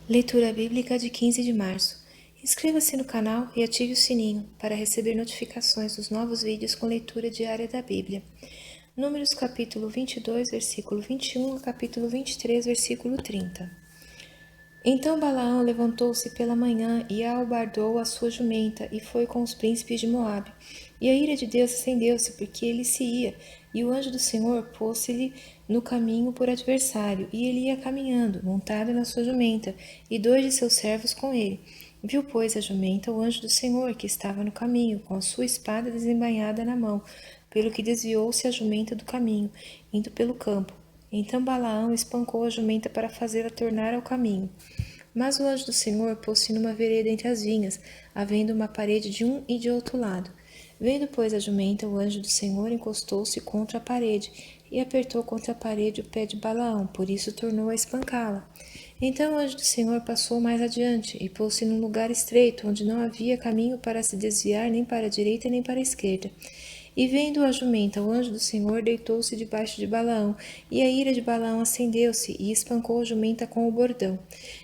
Leitura bíblica de 15 de março. Inscreva-se no canal e ative o sininho para receber notificações dos novos vídeos com leitura diária da Bíblia. Números capítulo 22, versículo 21 a capítulo 23, versículo 30. Então Balaão levantou-se pela manhã e albardou a sua jumenta e foi com os príncipes de Moabe. E a ira de Deus acendeu-se, porque ele se ia, e o anjo do Senhor pôs-se-lhe no caminho por adversário, e ele ia caminhando, montado na sua jumenta, e 2 de seus servos com ele. Viu, pois, a jumenta o anjo do Senhor, que estava no caminho, com a sua espada desembainhada na mão, pelo que desviou-se a jumenta do caminho, indo pelo campo. Então Balaão espancou a jumenta para fazê-la tornar ao caminho. Mas o anjo do Senhor pôs-se numa vereda entre as vinhas, havendo uma parede de um e de outro lado. Vendo, pois, a jumenta, o anjo do Senhor encostou-se contra a parede e apertou contra a parede o pé de Balaão, por isso tornou a espancá-la. Então o anjo do Senhor passou mais adiante e pôs-se num lugar estreito, onde não havia caminho para se desviar nem para a direita nem para a esquerda. E vendo a jumenta, o anjo do Senhor deitou-se debaixo de Balaão, e a ira de Balaão acendeu-se, e espancou a jumenta com o bordão.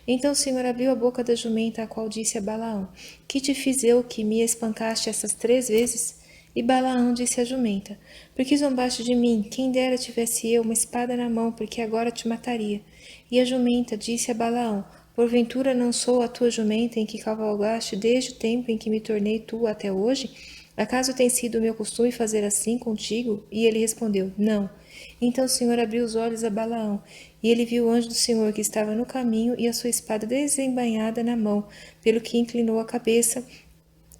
Então o Senhor abriu a boca da jumenta, a qual disse a Balaão: Que te fiz eu, que me espancaste essas 3 vezes? E Balaão disse à jumenta: Por que zombaste de mim? Quem dera tivesse eu uma espada na mão, porque agora te mataria. E a jumenta disse a Balaão: Porventura não sou a tua jumenta em que cavalgaste desde o tempo em que me tornei tua até hoje? Acaso tem sido o meu costume fazer assim contigo? E ele respondeu: Não. Então o Senhor abriu os olhos a Balaão, e ele viu o anjo do Senhor que estava no caminho e a sua espada desembainhada na mão, pelo que inclinou a cabeça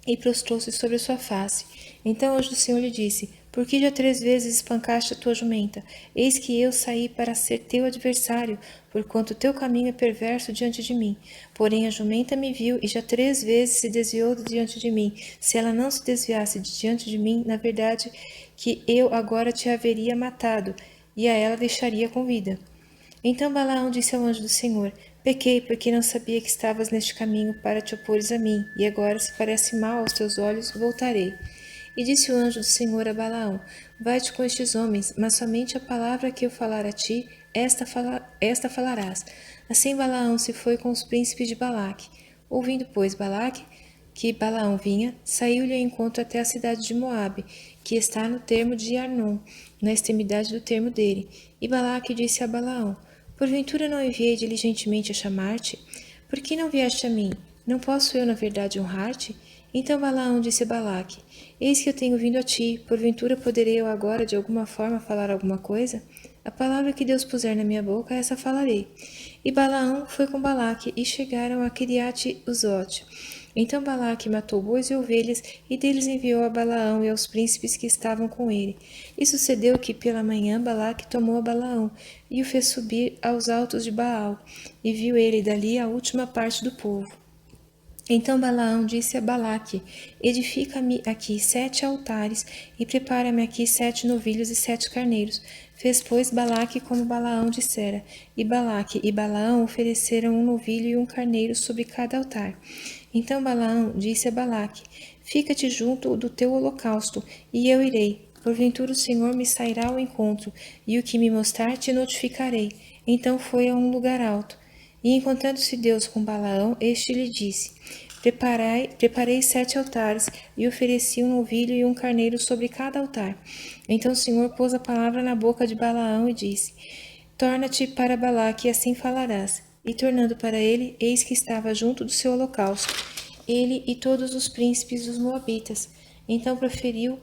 e prostrou-se sobre a sua face. Então o anjo do Senhor lhe disse: Por que já 3 vezes espancaste a tua jumenta? Eis que eu saí para ser teu adversário, porquanto teu caminho é perverso diante de mim. Porém a jumenta me viu e já 3 vezes se desviou de diante de mim. Se ela não se desviasse de diante de mim, na verdade que eu agora te haveria matado, e a ela deixaria com vida. Então Balaão disse ao anjo do Senhor: Pequei, porque não sabia que estavas neste caminho para te opores a mim, e agora, se parece mal aos teus olhos, voltarei. E disse o anjo do Senhor a Balaão: Vai-te com estes homens, mas somente a palavra que eu falar a ti, esta falarás. Assim Balaão se foi com os príncipes de Balaque. Ouvindo, pois, Balaque que Balaão vinha, saiu-lhe ao encontro até a cidade de Moabe, que está no termo de Arnon, na extremidade do termo dele. E Balaque disse a Balaão: Porventura não enviei diligentemente a chamar-te? Por que não vieste a mim? Não posso eu, na verdade, honrar-te? Então Balaão disse a Balaque: Eis que eu tenho vindo a ti, porventura poderei eu agora de alguma forma falar alguma coisa? A palavra que Deus puser na minha boca, essa falarei. E Balaão foi com Balaque e chegaram a Quiriate-Uzote. Então Balaque matou bois e ovelhas, e deles enviou a Balaão e aos príncipes que estavam com ele. E sucedeu que pela manhã Balaque tomou a Balaão, e o fez subir aos altos de Baal, e viu ele dali a última parte do povo. Então Balaão disse a Balaque: Edifica-me aqui 7 altares, e prepara-me aqui 7 novilhos e 7 carneiros. Fez, pois, Balaque como Balaão dissera, e Balaque e Balaão ofereceram um novilho e um carneiro sobre cada altar. Então Balaão disse a Balaque: Fica-te junto do teu holocausto, e eu irei. Porventura o Senhor me sairá ao encontro, e o que me mostrar te notificarei. Então foi a um lugar alto. E encontrando-se Deus com Balaão, este lhe disse: Preparei 7 altares, e ofereci um novilho e um carneiro sobre cada altar. Então o Senhor pôs a palavra na boca de Balaão e disse: Torna-te para Balaque, e assim falarás. E tornando para ele, eis que estava junto do seu holocausto, ele e todos os príncipes dos Moabitas. Então proferiu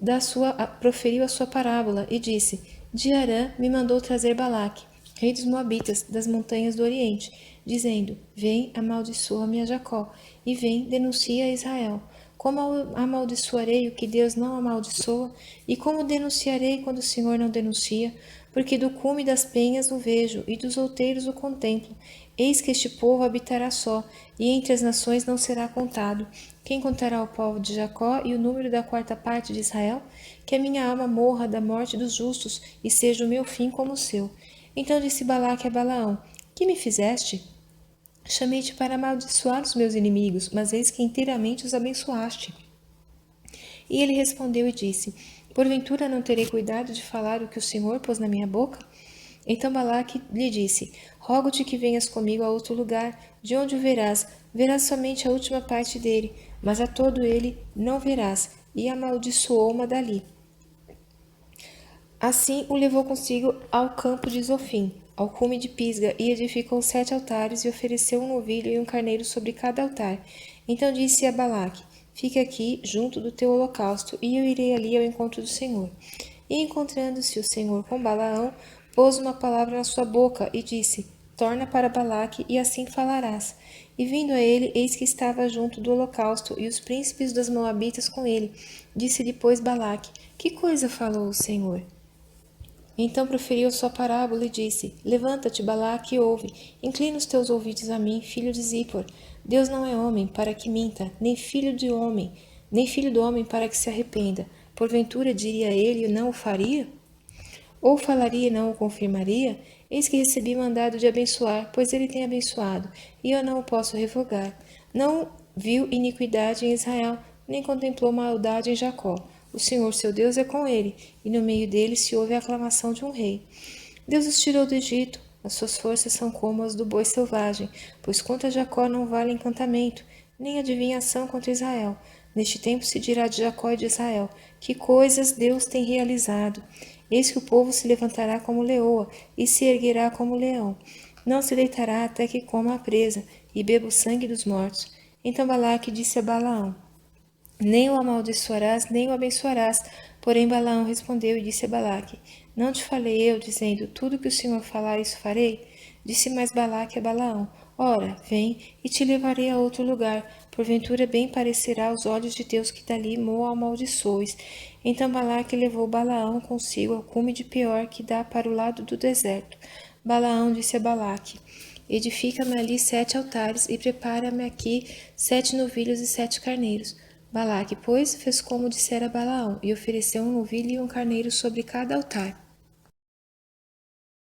a sua parábola e disse: De Arã me mandou trazer Balaque, rei dos Moabitas, das montanhas do Oriente, dizendo: Vem, amaldiçoa-me a Jacó, e vem, denuncia a Israel. Como amaldiçoarei o que Deus não amaldiçoa? E como denunciarei quando o Senhor não denuncia? Porque do cume das penhas o vejo, e dos outeiros o contemplo. Eis que este povo habitará só, e entre as nações não será contado. Quem contará o povo de Jacó e o número da 4ª parte de Israel? Que a minha alma morra da morte dos justos, e seja o meu fim como o seu. Então disse Balaque a Balaão: Que me fizeste? Chamei-te para amaldiçoar os meus inimigos, mas eis que inteiramente os abençoaste. E ele respondeu e disse: Porventura não terei cuidado de falar o que o Senhor pôs na minha boca? Então Balaque lhe disse: Rogo-te que venhas comigo a outro lugar, de onde o verás. Verás somente a última parte dele, mas a todo ele não verás. E amaldiçoou-ma dali. Assim o levou consigo ao campo de Zofim, ao cume de Pisga, e edificou 7 altares, e ofereceu um novilho e um carneiro sobre cada altar. Então disse a Balaque: Fique aqui, junto do teu holocausto, e eu irei ali ao encontro do Senhor. E encontrando-se o Senhor com Balaão, pôs uma palavra na sua boca, e disse: Torna para Balaque, e assim falarás. E vindo a ele, eis que estava junto do holocausto, e os príncipes dos moabitas com ele. Disse depois Balaque: Que coisa falou o Senhor? Então proferiu sua parábola e disse: Levanta-te, Balaque, e ouve. Inclina os teus ouvidos a mim, filho de Zippor. Deus não é homem para que minta, nem filho do homem para que se arrependa. Porventura diria ele, não o faria? Ou falaria e não o confirmaria? Eis que recebi mandado de abençoar, pois ele tem abençoado, e eu não o posso revogar. Não viu iniquidade em Israel, nem contemplou maldade em Jacó. O Senhor seu Deus é com ele, e no meio dele se ouve a aclamação de um rei. Deus os tirou do Egito, as suas forças são como as do boi selvagem, pois contra Jacó não vale encantamento, nem adivinhação contra Israel. Neste tempo se dirá de Jacó e de Israel: Que coisas Deus tem realizado! Eis que o povo se levantará como leoa, e se erguerá como leão. Não se deitará até que coma a presa, e beba o sangue dos mortos. Então Balaque disse a Balaão: Nem o amaldiçoarás, nem o abençoarás. Porém Balaão respondeu e disse a Balaque: Não te falei eu, dizendo, tudo que o Senhor falar, isso farei? Disse mais Balaque a Balaão: Ora, vem, e te levarei a outro lugar. Porventura bem parecerá aos olhos de Deus que dali mo amaldiçoes. Então Balaque levou Balaão consigo ao cume de Peor, que dá para o lado do deserto. Balaão disse a Balaque: Edifica-me ali 7 altares, e prepara-me aqui 7 novilhos e 7 carneiros. Balaque, pois, fez como dissera Balaão, e ofereceu um novilho e um carneiro sobre cada altar.